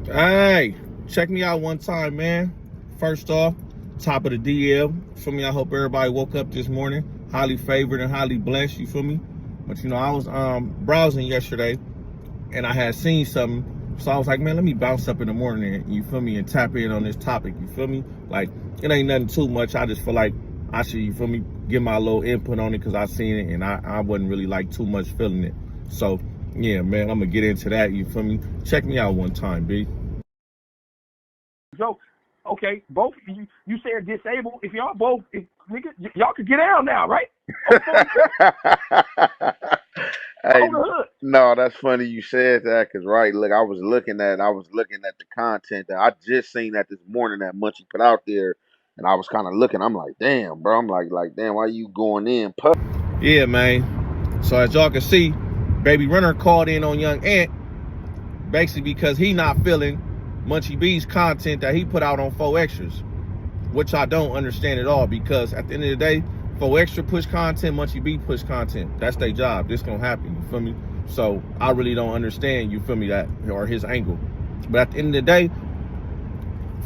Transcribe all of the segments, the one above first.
Hey, check me out one time, man. First off, top of the DM. Feel me? I hope everybody woke up this morning highly favored and highly blessed. You feel me? But I was browsing yesterday and I had seen something, so I was like, man, let me bounce up in the morning. You feel me? And tap in on this topic. You feel me? Like it ain't nothing too much. I just feel like I should, you feel me, give my little input on it because I seen it and I wasn't really like too much feeling it. So yeah, man, I'm gonna get into that. You feel me? Check me out one time, B. So, okay, both of you said disabled. If y'all both, y'all could get down now, right? Hey, no, that's funny you said that because right, look, I was looking at the content that I just seen that this morning that Munchie put out there, and I was kind of looking. I'm like, damn, bro. I'm like, damn, why you going in? Yeah, man. So as y'all can see, Baby Runner called in on Young Ant basically because he not feeling Munchie B's content that he put out on 4 Extras, which I don't understand at all because at the end of the day, 4 Extra push content, Munchie B push content. That's their job. This gonna happen, you feel me? So I really don't understand, you feel me, that or his angle. But at the end of the day,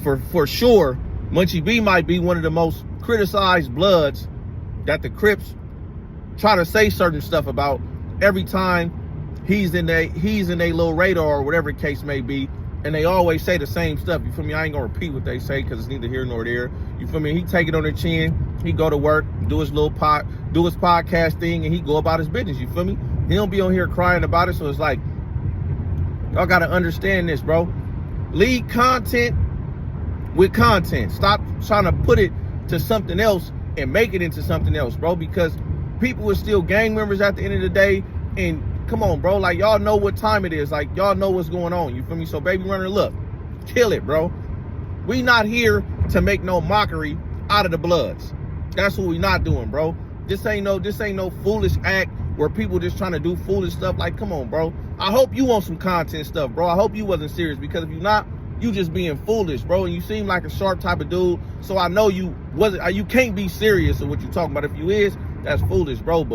for sure, Munchie B might be one of the most criticized Bloods that the Crips try to say certain stuff about every time he's in a little radar or whatever the case may be. And they always say the same stuff. You feel me? I ain't gonna repeat what they say because it's neither here nor there. You feel me? He take it on the chin. He go to work, do his podcast thing, and he go about his business. You feel me? He don't be on here crying about it. So it's like, y'all gotta understand this, bro. Lead content with content. Stop trying to put it to something else and make it into something else, bro. Because people are still gang members at the end of the day. And come on, bro. Like, y'all know what time it is. Like, y'all know what's going on. You feel me? So, Baby Runner, look. Kill it, bro. We not here to make no mockery out of the Bloods. That's what we not doing, bro. This ain't no foolish act where people just trying to do foolish stuff. Like, come on, bro. I hope you want some content stuff, bro. I hope you wasn't serious because if you're not, you just being foolish, bro. And you seem like a sharp type of dude. So I know you can't be serious in what you talking about. If you is, that's foolish, bro.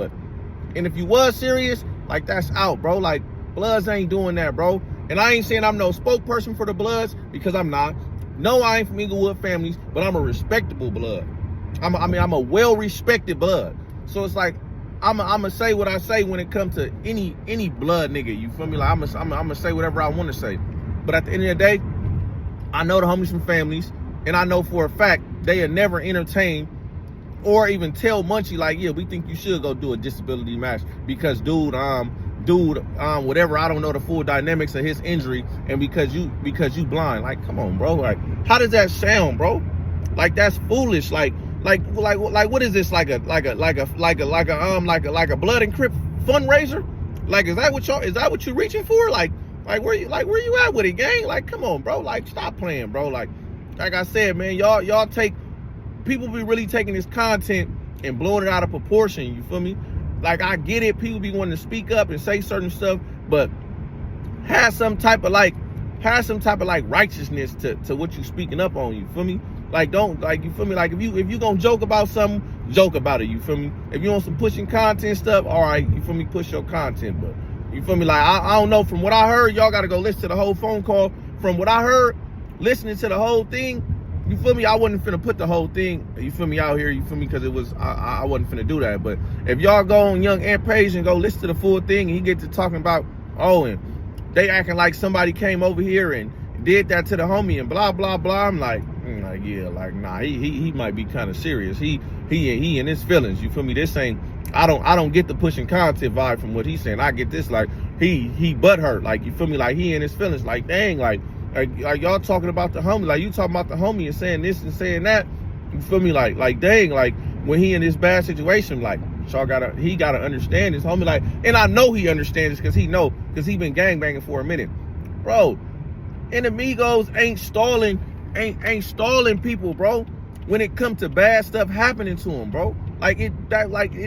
And if you was serious, like, that's out, bro. Like, Bloods ain't doing that, bro. And I ain't saying I'm no spokesperson for the Bloods because I'm not. No, I ain't from Inglewood families, but I'm a respectable Blood. I'm a well-respected Blood. So it's like, I'm gonna say what I say when it comes to any Blood nigga. You feel me? Like, I'm gonna say whatever I want to say. But at the end of the day, I know the homies from families, and I know for a fact they have never entertained or even tell Munchie like, yeah, we think you should go do a disability match because dude, whatever, I don't know the full dynamics of his injury, and because you blind. Like, come on, bro. Like, how does that sound, bro? Like, that's foolish. Like what is this? Like a Blood and Crip fundraiser? Like, is that what you reaching for? Like where you at with it, gang? Like, come on, bro. Like, stop playing, bro. Like I said, man, y'all take. People be really taking this content and blowing it out of proportion, you feel me? Like, I get it, people be wanting to speak up and say certain stuff, but have some type of righteousness to what you speaking up on, you feel me? Like, don't, like, you feel me? Like, if you gonna joke about something, joke about it, you feel me? If you want some pushing content stuff, all right, you feel me, push your content, but you feel me? Like, I don't know, from what I heard, y'all gotta go listen to the whole phone call. From what I heard, listening to the whole thing, you feel me? I wasn't finna put the whole thing, you feel me, out here, you feel me? Because it was, I wasn't finna do that. But if y'all go on Young Ant page and go listen to the full thing, and he get to talking about, oh, and they acting like somebody came over here and did that to the homie and blah, blah, blah. I'm like, yeah, like, nah, he might be kind of serious. He in his feelings, you feel me? This ain't, I don't get the pushing content vibe from what he's saying. I get this, like, he butthurt, like, you feel me? Like, he in his feelings, like, dang, like y'all talking about the homie, like, you talking about the homie and saying this and saying that, you feel me? Like dang, like, when he in this bad situation, like, y'all he gotta understand this homie, like, and I know he understands this because he been gangbanging for a minute, bro. Enemigos ain't stalling people, bro, when it comes to bad stuff happening to them, bro. Like, it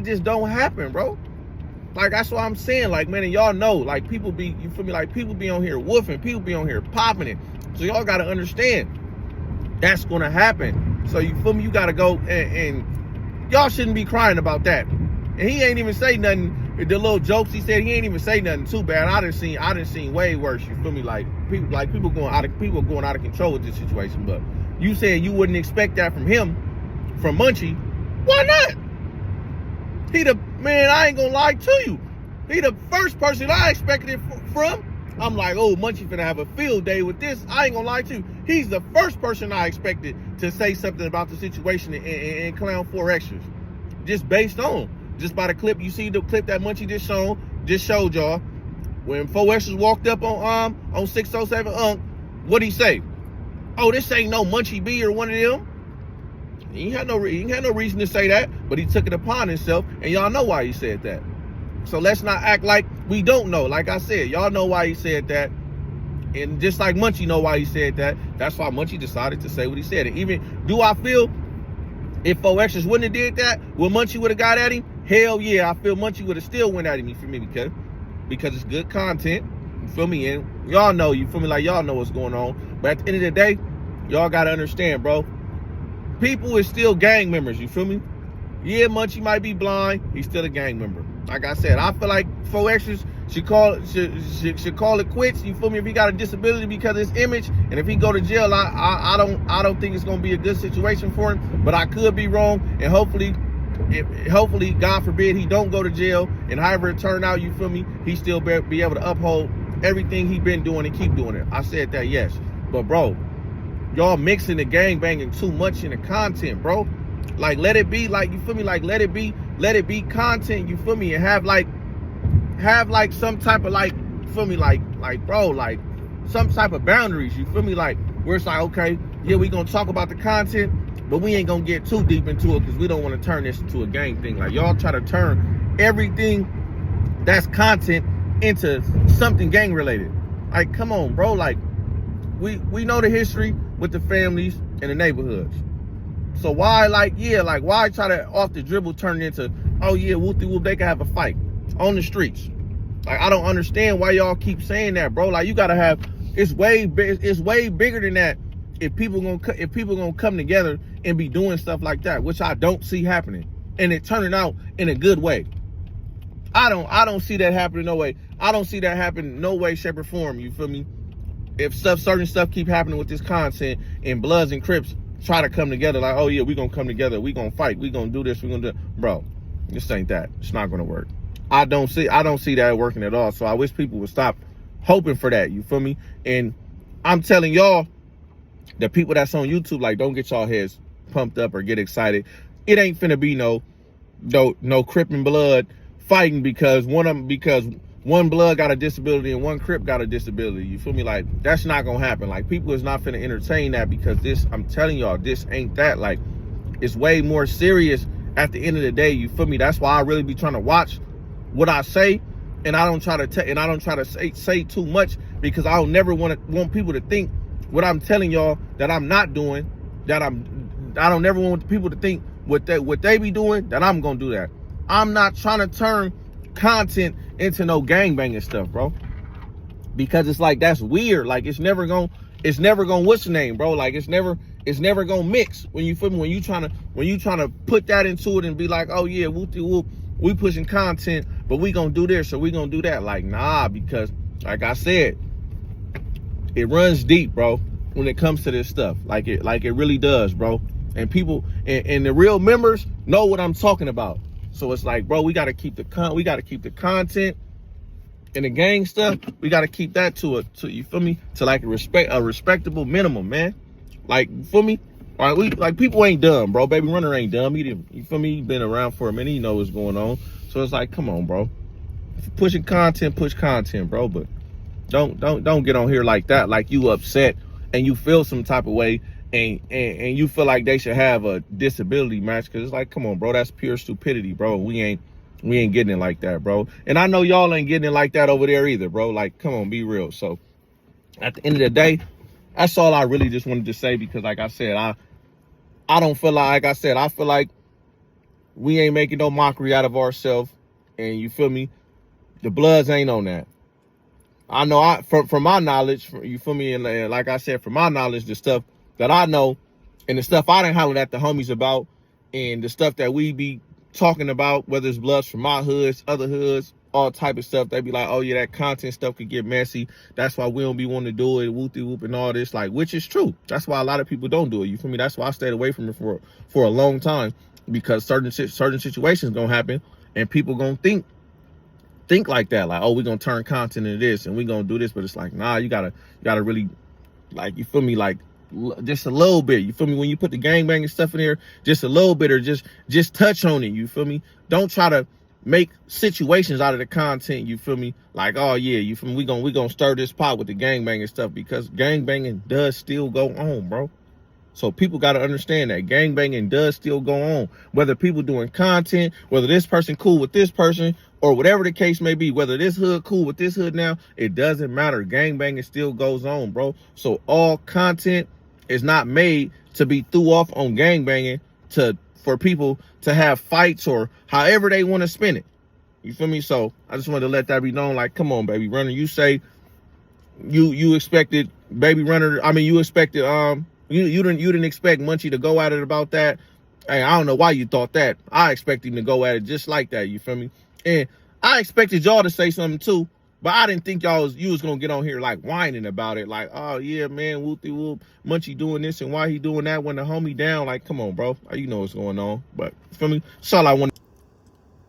just don't happen, bro. Like, that's what I'm saying. Like, man, and y'all know, like, people be, you feel me? Like, people be on here woofing, people be on here popping it. So y'all gotta understand that's gonna happen. So, you feel me? You gotta go and y'all shouldn't be crying about that. And he ain't even say nothing the little jokes he said, he ain't even say nothing too bad. I done seen way worse. You feel me? Like people going out of control with this situation. But you said you wouldn't expect that from him, from Munchie. Why not? Man, I ain't gonna lie to you. He the first person I expected it from. I'm like, oh, Munchie finna have a field day with this. I ain't gonna lie to you. He's the first person I expected to say something about the situation and clown 4 extras. Just by the clip. You see the clip that Munchie just showed y'all. When 4 extras walked up on 607 what'd he say? Oh, this ain't no Munchie B or one of them. He had no reason to say that, but he took it upon himself, and y'all know why he said that. So let's not act like we don't know. Like I said, y'all know why he said that. And just like Munchie know why he said that, that's why Munchie decided to say what he said. And even, do I feel if 4 extras wouldn't have did that, would Munchie would have got at him? Hell yeah, I feel Munchie would have still went at him, you feel me? Because it's good content, you feel me? And y'all know, you feel me? Like y'all know what's going on. But at the end of the day, y'all got to understand, bro. People is still gang members, you feel me? Yeah, Munchie might be blind, he's still a gang member. Like I said, I feel like 4 extras should call it quits. You feel me? If he got a disability because of his image, and if he go to jail, I don't think it's gonna be a good situation for him. But I could be wrong, and hopefully, God forbid, he don't go to jail. And however it turned out, you feel me? He still be able to uphold everything he been doing and keep doing it. I said that, yes, but bro, y'all mixing the gang banging too much in the content, bro. Like, let it be, like, you feel me? Like, let it be content, you feel me? And have like some type of, like, you feel me? Like, bro, like, some type of boundaries, you feel me? Like, where it's like, okay, yeah, we gonna talk about the content, but we ain't gonna get too deep into it because we don't want to turn this into a gang thing. Like, y'all try to turn everything that's content into something gang related. Like, come on, bro. Like, we know the history with the families and the neighborhoods. So why, why try to off the dribble turn it into, oh yeah, whoop-de-whoop, they can have a fight on the streets? Like, I don't understand why y'all keep saying that, bro. Like, you gotta have, it's way bigger than that. If people gonna come together and be doing stuff like that, which I don't see happening, and it turning out in a good way. I don't see that happening no way. I don't see that happen no way, shape, or form. You feel me? If certain stuff keep happening with this content, and Bloods and Crips try to come together, like, oh yeah, we gonna come together, we gonna fight, we gonna do this, we gonna do, bro, this ain't that. It's not gonna work. I don't see that working at all. So I wish people would stop hoping for that. You feel me? And I'm telling y'all, the people that's on YouTube, like, don't get y'all heads pumped up or get excited. It ain't finna be no Crip and Blood fighting because one Blood got a disability and one Crip got a disability. You feel me? Like, that's not gonna happen. Like, people is not finna entertain that because this, I'm telling y'all, this ain't that. Like, it's way more serious at the end of the day. You feel me? That's why I really be trying to watch what I say, and I don't try to say too much, because I don't never want people to think what I'm telling y'all that I'm not doing, I don't never want people to think what they be doing, that I'm gonna do that. I'm not trying to turn content into no gangbanging stuff, bro, because it's like, that's weird. Like, it's never gonna what's the name, bro? Like, it's never gonna mix. When you feel me, when you trying to put that into it and be like, oh yeah, whoop-de-whoop, we pushing content, but we gonna do this or we gonna do that. Like, nah, because like I said, it runs deep, bro, when it comes to this stuff. Like it really does, bro. And people and the real members know what I'm talking about. So it's like, bro, we gotta keep the content and the gang stuff. We gotta keep that to you feel me, to like a respectable minimum, man. Like, you feel me? All right, like, people ain't dumb, bro. Baby Runner ain't dumb. You feel me? He been around for a minute. He know what's going on. So it's like, come on, bro. If you're pushing content, push content, bro. But don't get on here like that, like you upset and you feel some type of way, and you feel like they should have a disability match. Cause it's like, come on, bro. That's pure stupidity, bro. We ain't getting it like that, bro. And I know y'all ain't getting it like that over there either, bro. Like, come on, be real. So at the end of the day, that's all I really just wanted to say, because like I said, I don't feel like I feel like we ain't making no mockery out of ourselves. And you feel me? The Bloods ain't on that. I know from my knowledge, you feel me? And like I said, from my knowledge, the stuff that I know and the stuff I done hollered at the homies about, and the stuff that we be talking about, whether it's bloods from my hoods, other hoods, all type of stuff. They be like, oh yeah, that content stuff could get messy. That's why we don't be wanting to do it, whoop and all this, like, which is true. That's why a lot of people don't do it. You feel me? That's why I stayed away from it for a long time, because certain situations gonna happen and people gonna think like that, like, oh, we're gonna turn content into this and we're gonna do this, but it's like, nah, you gotta really, like, you feel me, like, just a little bit, you feel me, when you put the gangbanging stuff in there, just a little bit, or just touch on it, you feel me. Don't try to make situations out of the content, you feel me, like, oh yeah, you feel me, we gonna stir this pot with the gangbanging stuff, because gangbanging does still go on, bro. So people got to understand that gangbanging does still go on, whether people doing content, whether this person cool with this person, or whatever the case may be, whether this hood cool with this hood now, it doesn't matter. Gangbanging still goes on, bro. So all content is not made to be threw off on gangbanging for people to have fights or however they want to spin it. You feel me? So I just wanted to let that be known. Like, come on, baby runner. You say you expected baby runner. I mean, you expected you didn't expect Munchie to go at it about that. Hey, I don't know why you thought that. I expect him to go at it just like that. You feel me? And I expected y'all to say something too, but I didn't think you was gonna get on here like whining about it, like, oh yeah, man, whoopty whoop, Munchie doing this and why he doing that when the homie down. Like, come on, bro, you know what's going on. But you feel me? That's all I wanted.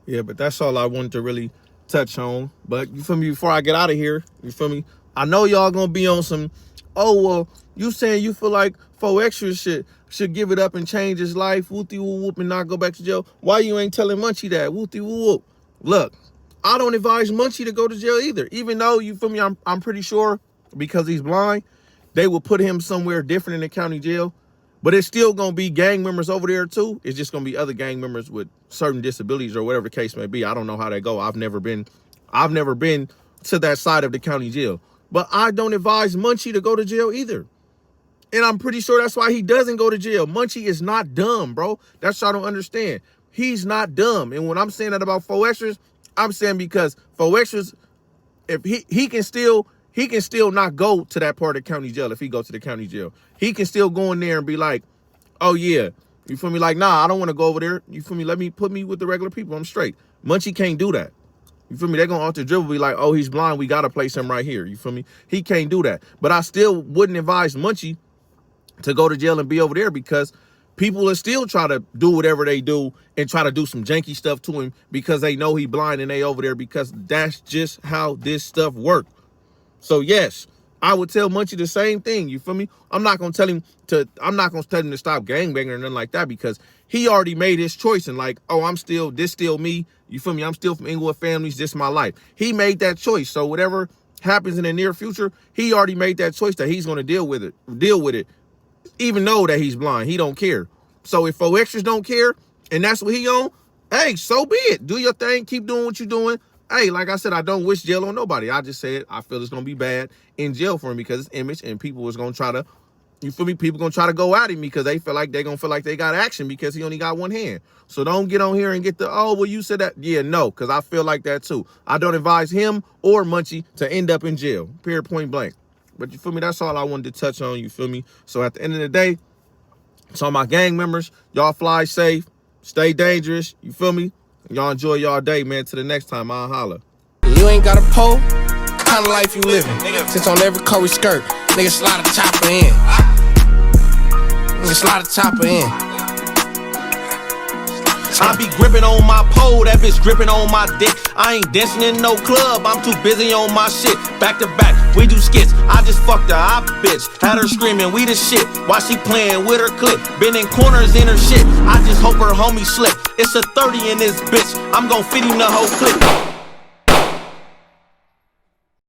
Yeah, but that's all I wanted to really touch on. But you feel me? Before I get out of here, you feel me? I know y'all gonna be on some, oh well, you saying you feel like 4Extra should give it up and change his life, whoopty whoop, and not go back to jail. Why you ain't telling Munchie that, whoopty whoop? Look, I don't advise Munchie to go to jail either. Even though, you feel me, I'm pretty sure, because he's blind, they will put him somewhere different in the county jail. But it's still gonna be gang members over there too. It's just gonna be other gang members with certain disabilities or whatever the case may be. I don't know how they go. I've never been to that side of the county jail. But I don't advise Munchie to go to jail either. And I'm pretty sure that's why he doesn't go to jail. Munchie is not dumb, bro. That's what I don't understand. He's not dumb. And when I'm saying that about 4Extras, I'm saying because 4Extras, if he can still not go to that part of the county jail. If he goes to the county jail, he can still go in there and be like, oh yeah, you feel me? Like, nah, I don't want to go over there. You feel me? Put me with the regular people. I'm straight. Munchie can't do that. You feel me? They're going to off the dribble be like, oh, he's blind. We got to place him right here. You feel me? He can't do that. But I still wouldn't advise Munchie to go to jail and be over there, because people are still try to do whatever they do and try to do some janky stuff to him because they know he blind and they over there, because that's just how this stuff works. So yes, I would tell Munchie the same thing. You feel me? I'm not gonna tell him to stop gangbanging or nothing like that, because he already made his choice and like, oh, this still me. You feel me? I'm still from Inglewood families. This is my life. He made that choice. So whatever happens in the near future, he already made that choice that he's gonna deal with it. Even though that he's blind, he don't care. So if 4Extras don't care and that's what he on, hey, so be it. Do your thing. Keep doing what you're doing. Hey, like I said, I don't wish jail on nobody. I just said I feel it's going to be bad in jail for him because it's image, and people is going to try to, you feel me? People going to try to go at him because they feel like they're going to feel like they got action because he only got one hand. So don't get on here and get the, oh, well, you said that. Yeah, no, because I feel like that too. I don't advise him or Munchie to end up in jail, period, point blank. But you feel me? That's all I wanted to touch on, you feel me? So at the end of the day, to all my gang members, y'all fly safe, stay dangerous, you feel me? Y'all enjoy y'all day, man. Till the next time, I'll holla. You ain't got a pole, kind of life you living. Since on every Corey skirt, nigga slide a chopper in. Nigga slide a chopper in. I be gripping on my pole, that bitch gripping on my dick. I ain't dancing in no club, I'm too busy on my shit. Back to back, we do skits. I just fucked her, I bitch. Had her screaming, we the shit. While she playing with her clip, been in corners in her shit. I just hope her homie slip. It's a 30 in this bitch, I'm gon' feed him the whole clip.